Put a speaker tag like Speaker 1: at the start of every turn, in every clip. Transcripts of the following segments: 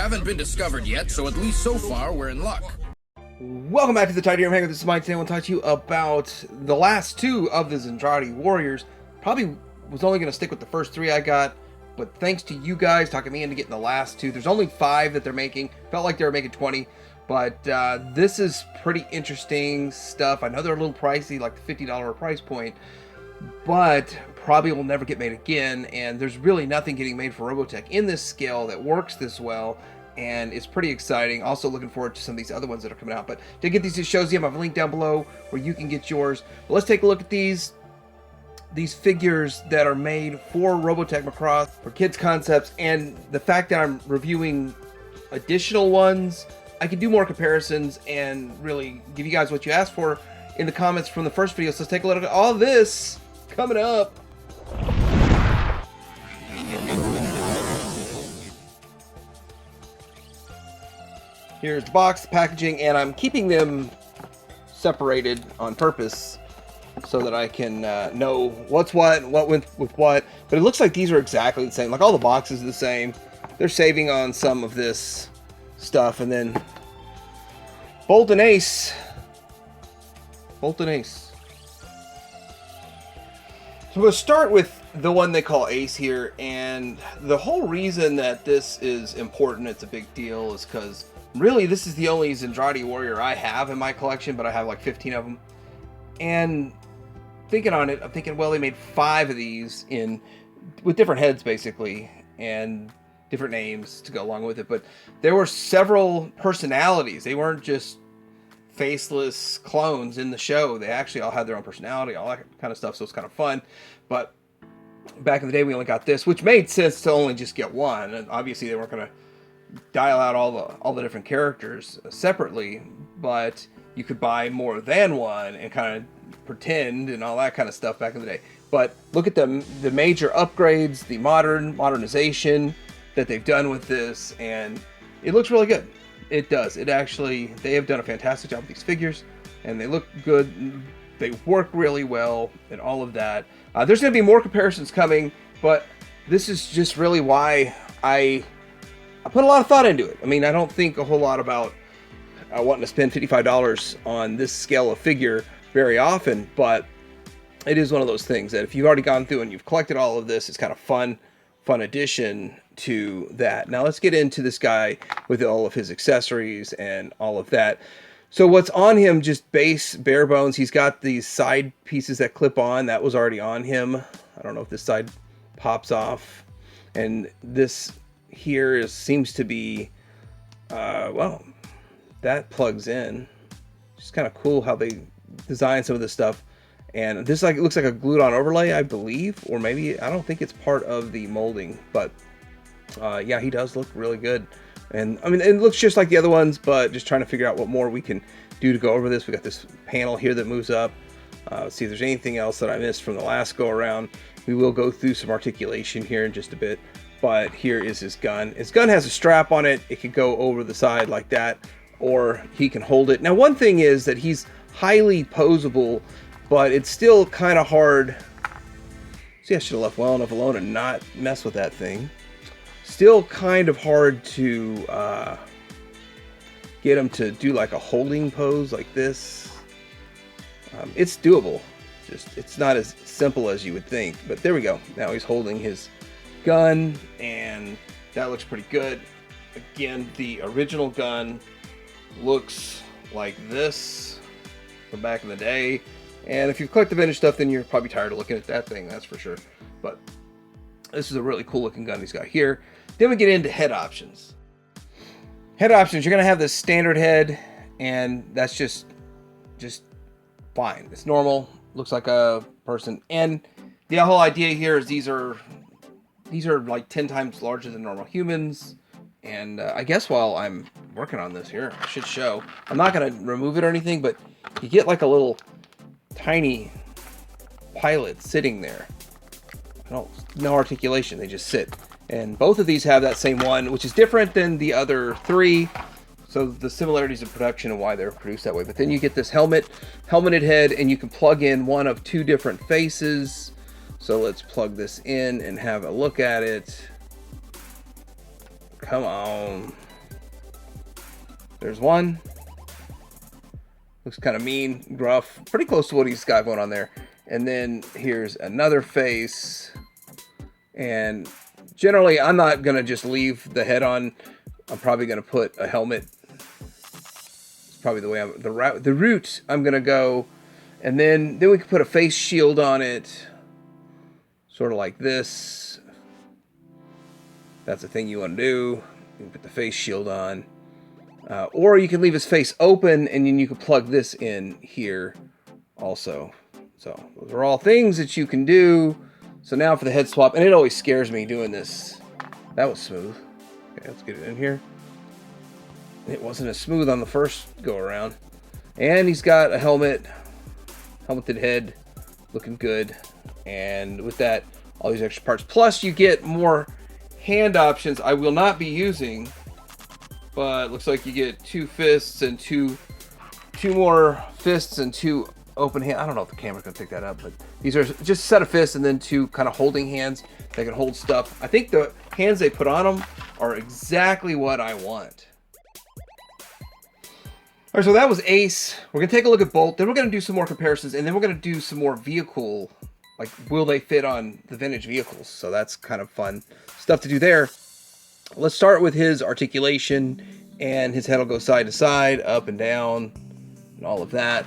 Speaker 1: haven't been discovered yet, so at least so far we're in luck.
Speaker 2: Welcome back to the Titanium Hangar. This is Mike. Today I want to talk to you about the last two of the Zentradi Warriors. Probably was only going to stick with the first three I got, but thanks to you guys talking me into getting the last two. There's only 5 that they're making. Felt like they were making 20, but this is pretty interesting stuff. I know they're a little pricey, like the $50 price point, but probably will never get made again, and there's really nothing getting made for Robotech in this scale that works this well, and it's pretty exciting. Also looking forward to some of these other ones that are coming out, but to get these two shows, you have a link down below where you can get yours. But let's take a look at these figures that are made for Robotech Macross, for Kitzconcept, and the fact that I'm reviewing additional ones, I can do more comparisons and really give you guys what you asked for in the comments from the first video. So let's take a look at all this coming up. Here's the box, the packaging, and I'm keeping them separated on purpose so that I can know what's what went with what. But it looks like these are exactly the same. Like all the boxes are the same. They're saving on some of this stuff, and then Bolt and Ace. Bolt and Ace. So we'll start with the one they call Ace here, and the whole reason that this is important, it's a big deal, is because really this is the only Zentradi Warrior I have in my collection, but I have like 15 of them. And thinking on it, I'm thinking, well, they made 5 of these with different heads basically, and different names to go along with it, but there were several personalities. They weren't just faceless clones in the show. They actually all had their own personality, all that kind of stuff, so it's kind of fun. But back in the day we only got this, which made sense to only just get one, and obviously they weren't going to dial out all the different characters separately, but you could buy more than one and kind of pretend and all that kind of stuff back in the day. But look at the major upgrades, the modernization that they've done with this, and it looks really good. It does. It actually, they have done a fantastic job with these figures, and they look good. They work really well, and all of that. There's going to be more comparisons coming, but this is just really why I put a lot of thought into it. I mean, I don't think a whole lot about wanting to spend $55 on this scale of figure very often, but it is one of those things that if you've already gone through and you've collected all of this, it's kind of fun addition to that. Now let's get into this guy with all of his accessories and all of that. So what's on him, just bare bones. He's got these side pieces that clip on. That was already on him. I don't know if this side pops off. And this here seems to be, well, that plugs in. Just kind of cool how they design some of this stuff. And this looks like a glued on overlay, I believe, or maybe, I don't think it's part of the molding, but yeah, he does look really good. And I mean, it looks just like the other ones, but just trying to figure out what more we can do to go over this. We got this panel here that moves up. Let's see if there's anything else that I missed from the last go around. We will go through some articulation here in just a bit, but here is his gun. His gun has a strap on it. It could go over the side like that, or he can hold it. Now, one thing is that he's highly posable, but it's still kind of hard. See, I should have left well enough alone and not mess with that thing. Still kind of hard to get him to do like a holding pose like this. It's doable. Just it's not as simple as you would think. But there we go. Now he's holding his gun, and that looks pretty good. Again, the original gun looks like this from back in the day. And if you've collected vintage stuff, then you're probably tired of looking at that thing, that's for sure. But this is a really cool looking gun he's got here. Then we get into head options. Head options, you're going to have this standard head, and that's just fine. It's normal, looks like a person. And the whole idea here is these are like 10 times larger than normal humans. And I guess while I'm working on this here, I should show. I'm not going to remove it or anything, but you get like a little tiny pilot sitting there. No articulation, they just sit. And both of these have that same one, which is different than the other 3. So the similarities in production and why they're produced that way. But then you get this helmeted head, and you can plug in one of 2 different faces. So let's plug this in and have a look at it. Come on. There's one. Looks kind of mean, gruff, pretty close to what he's got going on there. And then here's another face. And generally, I'm not going to just leave the head on. I'm probably going to put a helmet. It's probably the way the route I'm going to go. And then we can put a face shield on it. Sort of like this. That's the thing you want to do. You can put the face shield on. Or you can leave his face open and then you can plug this in here also. So those are all things that you can do. So now for the head swap, and it always scares me doing this. That was smooth. Okay, let's get it in here. It wasn't as smooth on the first go around. And he's got a helmeted head, looking good. And with that, all these extra parts. Plus you get more hand options I will not be using. But looks like you get 2 fists and two more fists and 2 open hands. I don't know if the camera's gonna pick that up, but these are just a set of fists and then 2 kind of holding hands that can hold stuff. I think the hands they put on them are exactly what I want. All right, so that was Ace. We're gonna take a look at Bolt, then we're gonna do some more comparisons, and then we're gonna do some more vehicle, like will they fit on the vintage vehicles? So that's kind of fun stuff to do there. Let's start with his articulation, and his head will go side to side, up and down, and all of that.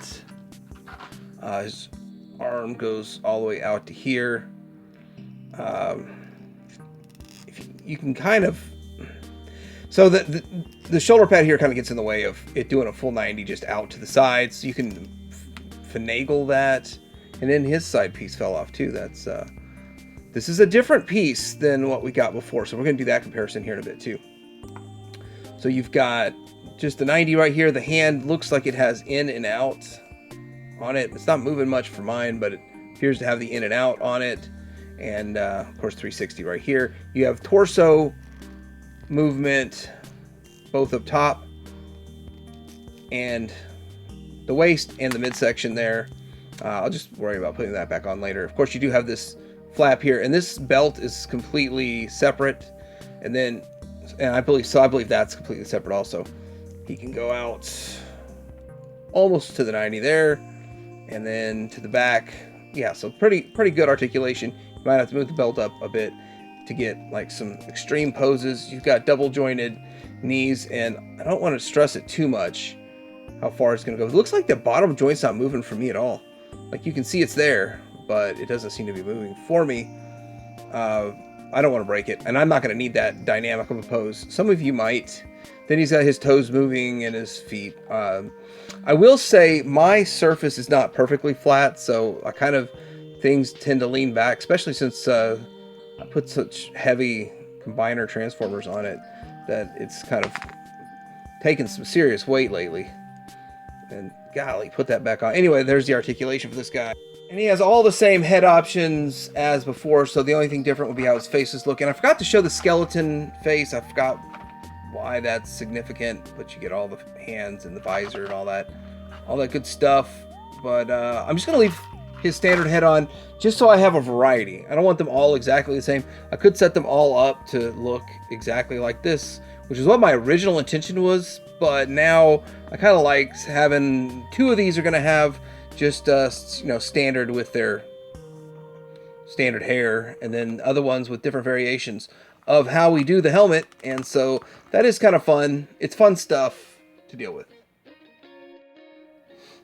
Speaker 2: His arm goes all the way out to here. If you can kind of... So the shoulder pad here kind of gets in the way of it doing a full 90 just out to the sides. So you can finagle that. And then his side piece fell off too. That's... This is a different piece than what we got before, so we're going to do that comparison here in a bit too. So you've got just the 90 right here. The hand looks like it has in and out on it. It's not moving much for mine, but it appears to have the in and out on it. And of course 360 right here. You have torso movement both up top and the waist and the midsection there. I'll just worry about putting that back on later. Of course you do have this flap here, and this belt is completely separate, and I believe that's completely separate also. He can go out almost to the 90 there, and then to the back. Yeah, so pretty good articulation. You might have to move the belt up a bit to get like some extreme poses. You've got double jointed knees, and I don't want to stress it too much how far it's going to go. It looks like the bottom joint's not moving for me at all. Like you can see it's there, but it doesn't seem to be moving for me. I don't want to break it, and I'm not going to need that dynamic of a pose. Some of you might. Then he's got his toes moving and his feet. I will say my surface is not perfectly flat, so things tend to lean back, especially since I put such heavy combiner transformers on it that it's kind of taken some serious weight lately. And golly, put that back on. Anyway, there's the articulation for this guy. And he has all the same head options as before, so the only thing different would be how his face is looking. I forgot to show the skeleton face. I forgot why that's significant, but you get all the hands and the visor and all that good stuff. But I'm just going to leave his standard head on just so I have a variety. I don't want them all exactly the same. I could set them all up to look exactly like this, which is what my original intention was, but now I kind of like having 2 of these are going to have just standard with their standard hair, and then other ones with different variations of how we do the helmet. And so that is kind of fun. It's fun stuff to deal with.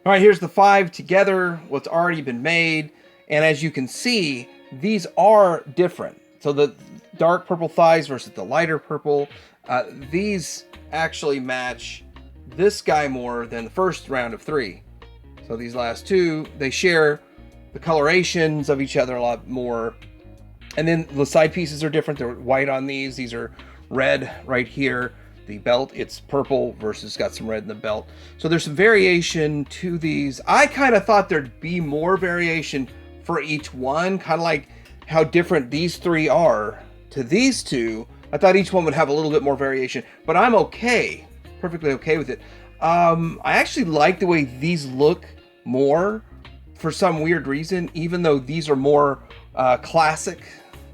Speaker 2: All right, here's the 5 together, what's already been made. And as you can see, these are different. So the dark purple thighs versus the lighter purple, these actually match this guy more than the first round of 3. So these last 2, they share the colorations of each other a lot more. And then the side pieces are different. They're white on these. These are red right here. The belt, it's purple versus got some red in the belt. So there's some variation to these. I kind of thought there'd be more variation for each one, kind of like how different these 3 are to these 2. I thought each one would have a little bit more variation, but I'm okay, perfectly okay with it. I actually like the way these look more for some weird reason, even though these are more classic,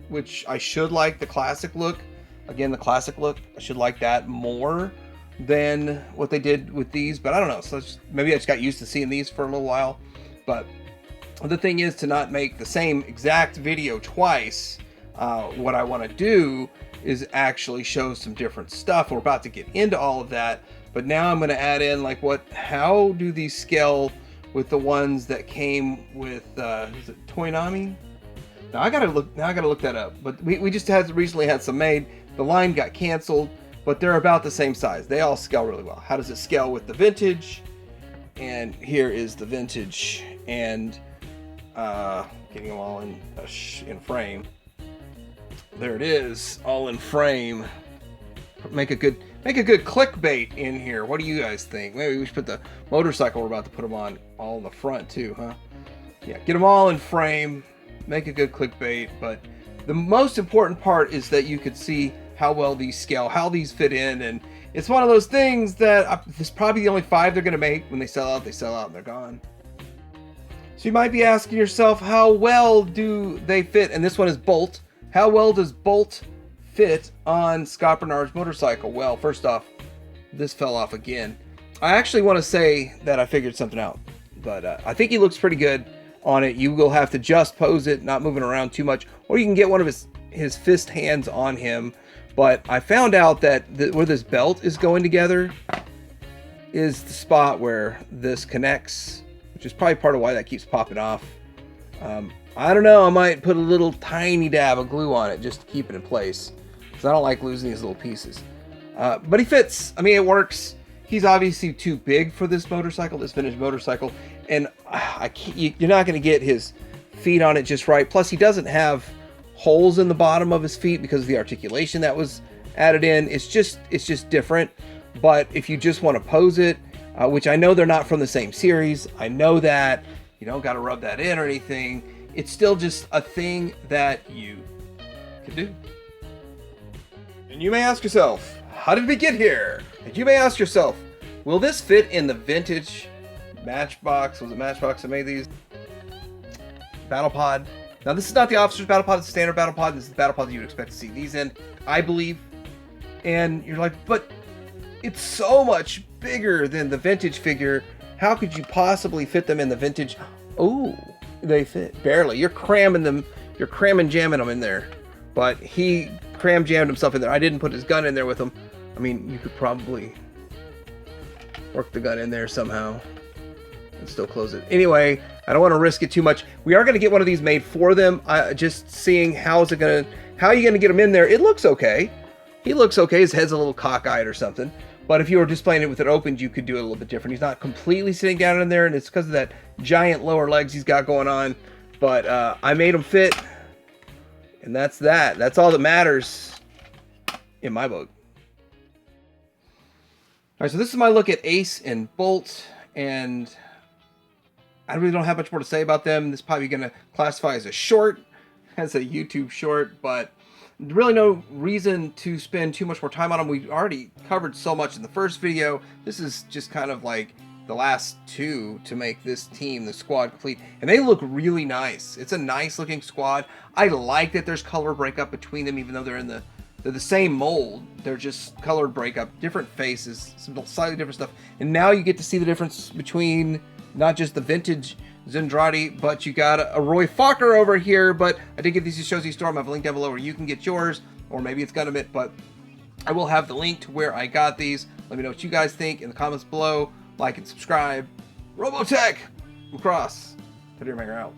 Speaker 2: which I should like the classic look. Again, the classic look, I should like that more. than what they did with these, but I don't know. So maybe I just got used to seeing these for a little while. But the thing is to not make the same exact video twice. What I want to do is actually show some different stuff. We're about to get into all of that, but now I'm going to add in like how do these scale with the ones that came with is it Toynami? Now I gotta look that up. But we just recently had some made. The line got canceled, but they're about the same size. They all scale really well. How does it scale with the vintage? And here is the vintage, and getting them all in frame. There it is, all in frame. Make a good clickbait in here. What do you guys think? Maybe we should put the motorcycle we're about to put them on all in the front too, huh? Yeah, get them all in frame. Make a good clickbait. But the most important part is that you could see how well these scale, how these fit in, and it's one of those things that this is probably the only 5 they're gonna make. When they sell out and they're gone. So you might be asking yourself, how well do they fit? And this one is Bolt. How well does Bolt fit on Scott Bernard's motorcycle? Well, first off, this fell off again. I actually want to say that I figured something out, but I think he looks pretty good on it. You will have to just pose it, not moving around too much, or you can get one of his fist hands on him. But I found out that where this belt is going together is the spot where this connects, which is probably part of why that keeps popping off. I don't know, I might put a little tiny dab of glue on it just to keep it in place, because I don't like losing these little pieces. But he fits. I mean, it works. He's obviously too big for this motorcycle, this vintage motorcycle, and you're not going to get his feet on it just right. Plus, he doesn't have holes in the bottom of his feet because of the articulation that was added in. It's just different. But if you just want to pose it, which I know they're not from the same series, I know that you don't got to rub that in or anything. It's still just a thing that you can do. And you may ask yourself, how did we get here? And you may ask yourself, will this fit in the vintage Matchbox? Was it Matchbox that made these? Battle Pod. Now this is not the Officer's Battle Pod, it's the standard Battle Pod. This is the Battle Pod that you would expect to see these in, I believe. And you're like, but it's so much bigger than the vintage figure. How could you possibly fit them in the vintage? Oh, they fit barely. You're cramming jamming them in there. But he jammed himself in there. I didn't put his gun in there with him. I mean, you could probably work the gun in there somehow and still close it. Anyway, I don't want to risk it too much. We are going to get one of these made for them. Just seeing how are you going to get him in there? It looks okay. He looks okay. His head's a little cockeyed or something. But if you were displaying it with it opened, you could do it a little bit different. He's not completely sitting down in there, and it's because of that giant lower legs he's got going on. But I made him fit, and that's that. That's all that matters in my book. All right, so this is my look at Ace and Bolt, and I really don't have much more to say about them. This is probably going to classify as a short, as a YouTube short, but really no reason to spend too much more time on them. We already covered so much in the first video. This is just kind of like the last 2 to make this team, the squad, complete. And they look really nice. It's a nice looking squad. I like that there's color breakup between them, even though they're the same mold. They're just colored breakup, different faces, some slightly different stuff. And now you get to see the difference between not just the vintage Zendrati, but you got a Roy Fokker over here. But I did get these at Shozy Storm. I have a link down below where you can get yours, or maybe it's Gundam, but I will have the link to where I got these. Let me know what you guys think in the comments below. Like and subscribe. Robotech! Macross. Maker out.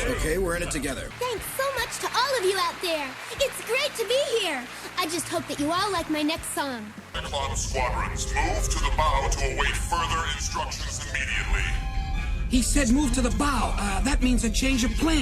Speaker 1: Okay, we're in it together.
Speaker 3: Thanks so much to all of you out there. It's great to be here. I just hope that you all like my next song.
Speaker 4: Club squadrons, move to the bow to await further instructions immediately.
Speaker 5: He said move to the bow. That means a change of plan.